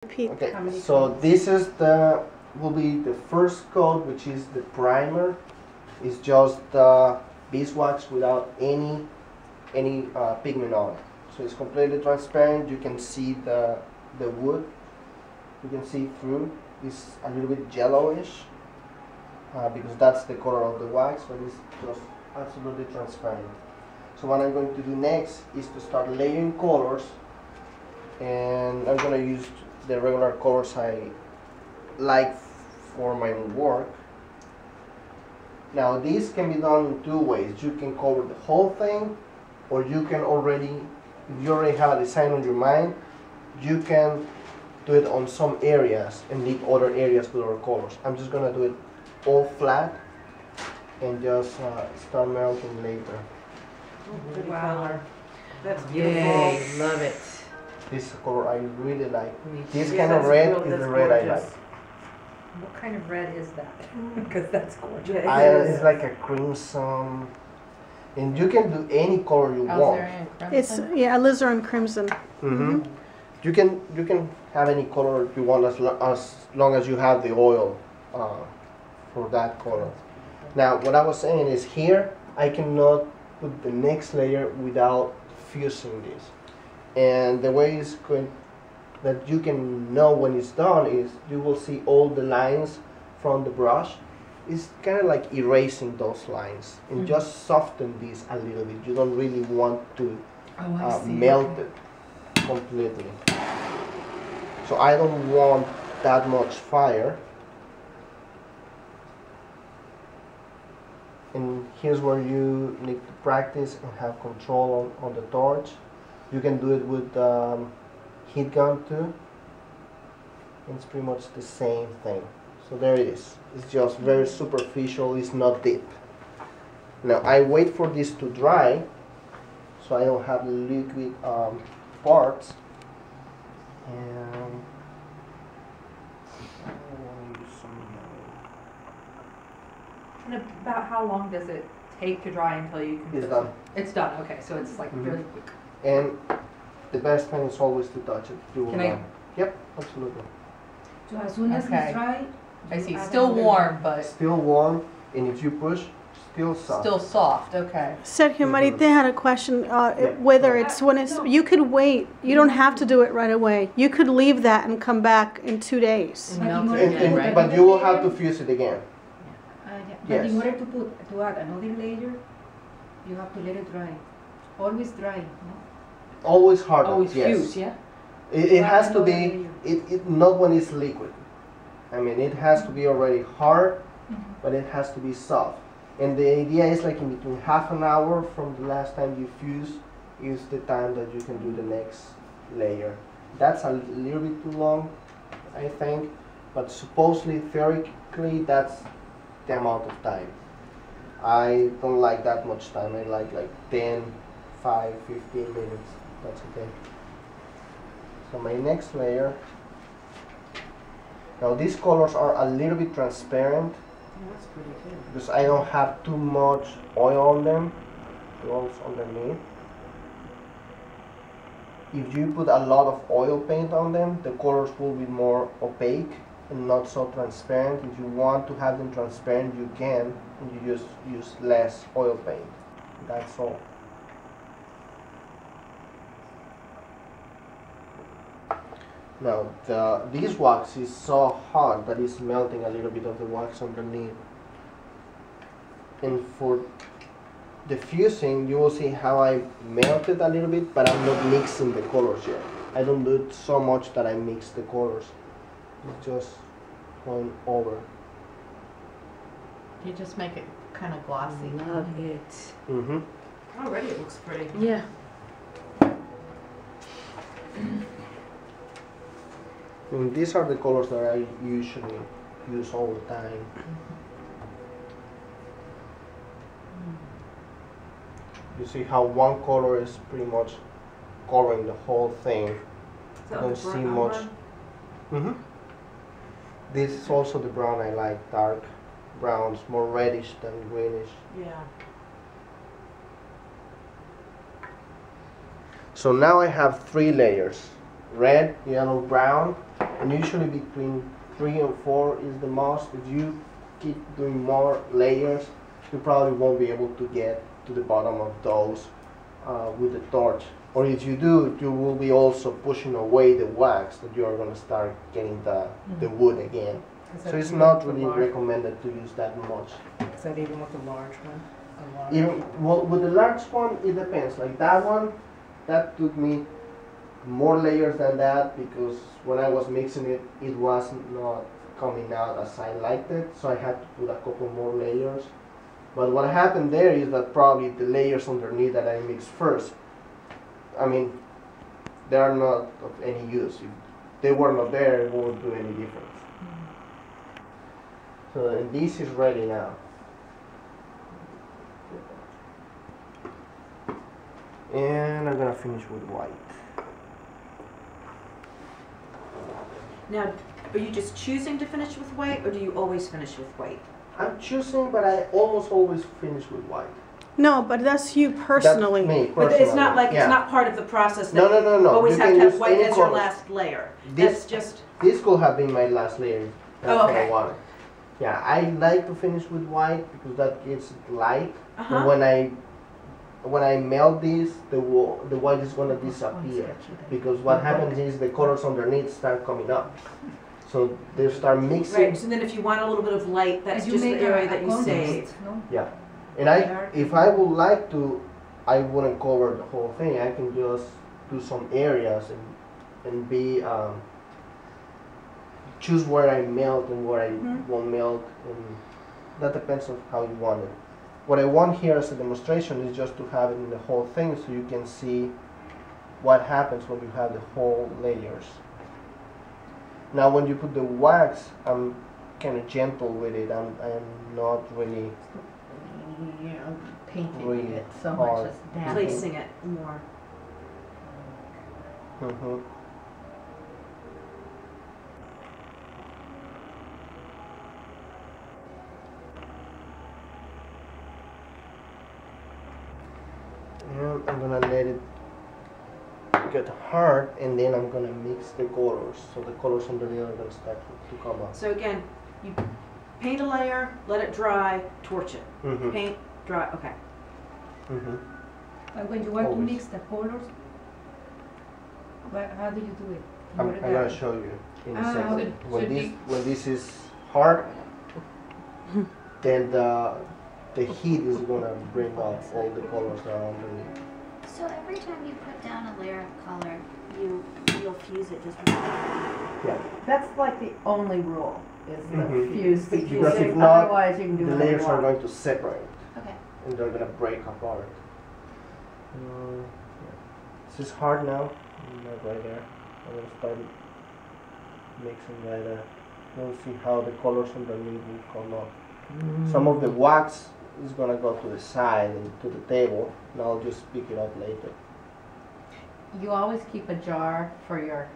Repeat. Okay, so this is will be the first coat, which is the primer. It's just beeswax without any pigment on it. So it's completely transparent. You can see the wood. You can see through. It's a little bit yellowish because that's the color of the wax, but it's just absolutely transparent. So what I'm going to do next is to start layering colors, and I'm going to use the regular colors I like for my work. Now this can be done in two ways. You can cover the whole thing, or you can if you already have a design on your mind, you can do it on some areas and leave other areas with other colors. I'm just going to do it all flat and just start melting later. Wow, that's beautiful. Yay, love it. This color I really like. This Yeah, kind of that's red real- is the that's red I gorgeous. like. What kind of red is that? Because that's gorgeous. Yeah, it is. It's like a crimson, and you can do any color you want. It's alizarin crimson. Mm-hmm. You can have any color you want as long as you have the oil for that color. Now what I was saying is here I cannot put the next layer without fusing this, and the way it's going that you can know when it's done is you will see all the lines from the brush. It's kind of like erasing those lines and just soften this a little bit. You don't really want to melt it completely. So I don't want that much fire. And here's where you need to practice and have control on the torch. You can do it with heat gun too. It's pretty much the same thing. So there it is. It's just very superficial, it's not deep. Now I wait for this to dry so I don't have liquid parts. And I want to use some And about how long does it take to dry until you can? It's done. It's done. Okay, so it's like really quick. And the best thing is always to touch it. You will Can I- know. Yep, absolutely. So as soon as Okay. it's dry, I see, you add still another- warm, but Still warm, and if you push, still soft. still soft, okay. Sergio Marite had a question, whether it's when it's, you could wait, you don't have to do it right away. You could leave that and come back in 2 days. And melt But it in again, order right? But you will have to fuse it again. But Yes. in order to add another layer, you have to let it dry. Always dry, no? Always harder. Always yes. fuse, yeah? It has to Another be. layer. Not when it's liquid. I mean, it has to be already hard, but it has to be soft. And the idea is like in between half an hour from the last time you fuse is the time that you can do the next layer. That's a little bit too long, I think, but supposedly, theoretically, that's the amount of time. I don't like that much time. I like 10, 5, 15 minutes. That's okay. So my next layer. Now these colors are a little bit transparent That's pretty good. because I don't have too much oil on them. The oil's underneath. If you put a lot of oil paint on them, the colors will be more opaque and not so transparent. If you want to have them transparent, you can, and you just use less oil paint. That's all. Now this wax is so hot that it's melting a little bit of the wax underneath. And for the fusing, you will see how I melted a little bit, but I'm not mixing the colors yet. I don't do it so much that I mix the colors. It's just going over. You just make it kind of glossy. Love it. Mm-hmm. Already it looks pretty. Yeah. And these are the colors that I usually use all the time. You see how one color is pretty much covering the whole thing. You don't see much. Mm-hmm. This is also the brown I like, dark browns, more reddish than greenish. Yeah. So now I have 3 layers: red, yellow, brown, And usually between 3 and 4 is the most. If you keep doing more layers, you probably won't be able to get to the bottom of those with the torch. Or if you do, you will be also pushing away the wax that you are going to start getting the wood again. So it's not really recommended to use that much. Is that even with the large one? Well, with the large one, it depends. Like that one, that took me more layers than that because when I was mixing it, it was not coming out as I liked it. So I had to put a couple more layers. But what happened there is that probably the layers underneath that I mixed first, I mean, they are not of any use. If they were not there, it won't do any difference. So and this is ready now. And I'm gonna finish with white. Now, are you just choosing to finish with white, or do you always finish with white? I'm choosing, but I almost always finish with white. No, but that's you personally. That's me But personally. it's not like yeah. it's not part of the process that No. you always You have can to have use white any as your colors. last layer. This- That's just, This could have been my last layer. That's Oh, what I okay. wanted. Yeah, I like to finish with white because that gives it light. uh-huh. And when I melt this, the white is gonna disappear because what happens is the colors underneath start coming up. So they start mixing. Right, so then if you want a little bit of light, that's And just the make area a that you contrast, save. no? Yeah, and if I would like to, I wouldn't cover the whole thing. I can just do some areas and be choose where I melt and where I won't melt, and that depends on how you want it. What I want here as a demonstration is just to have it in the whole thing, so you can see what happens when you have the whole layers. Now, when you put the wax, I'm kind of gentle with it. I'm not really. Painting Really it so hard. much as damage. Placing it more. Mm-hmm. And I'm gonna let it get hard, and then I'm gonna mix the colors. So the colors underneath are gonna start to come up. So again, you paint a layer, let it dry, torch it. Mm-hmm. Paint, dry, okay. Mm-hmm. And when you want Always. to mix the colors, how do you do it? I'm What gonna about- show you in a Ah, second. should When this is hard, then the heat is gonna bring out all the colors that are underneath. So every time you put down a layer of color, you'll fuse it just right. Yeah. That's like the only rule, is the Mhm. fuse the Because fusing. if not, Otherwise, you can do The whatever you layers are want. going to separate, Okay. and they're gonna break apart. Yeah. This is hard now. Right there. I'm gonna start mixing right there. You'll see how the colors underneath will come up. Some of the wax is gonna go to the side and to the table, and I'll just pick it up later. You always keep a jar for your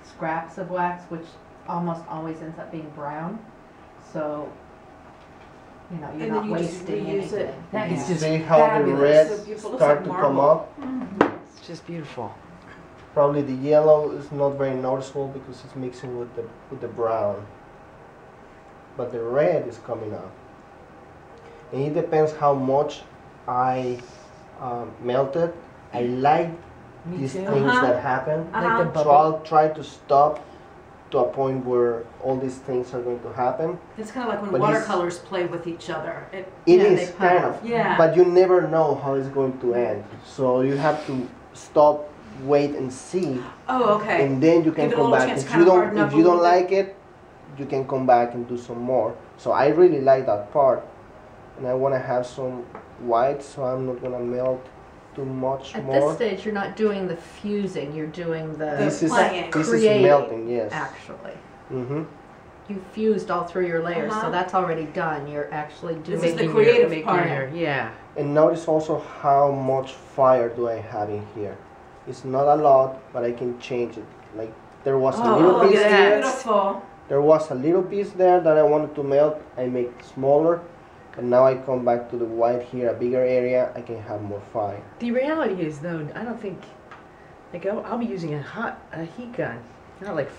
scraps of wax, which almost always ends up being brown. So, you know, you're And not then you just wasting reuse it. anything. That You is just see how the fabulous. reds So beautiful. Looks start like to come marble. up? It's just beautiful. Probably the yellow is not very noticeable because it's mixing with the brown. But the red is coming up. And it depends how much I melted. I like Me these too. things Uh-huh. that happen. Like Uh-huh. the bubble. So I'll try to stop to a point where all these things are going to happen. It's kind of like when But it's- watercolors play with each other. It Yeah, is they kind pop. of. Yeah. But you never know how it's going to end. So you have to stop, wait and see. Oh, okay. And then you can Give it a come little back. chance to If kind you of don't, harden up if a you don't little bit. like it, you can come back and do some more. So I really like that part, and I want to have some white, so I'm not gonna melt too much At more. this stage, you're not doing the fusing, you're doing the This is playing. this is Creating, melting, yes. actually. Mm-hmm. You fused all through your layers, Uh-huh. so that's already done. You're actually doing This is the Making creative making part. yeah. And notice also how much fire do I have in here. It's not a lot, but I can change it. Like there was a little Oh, piece that's there. beautiful. There was a little piece there that I wanted to melt. I make it smaller, and now I come back to the white here, a bigger area. I can have more fire. The reality is, though, I don't think, like, I'll be using a heat gun, not like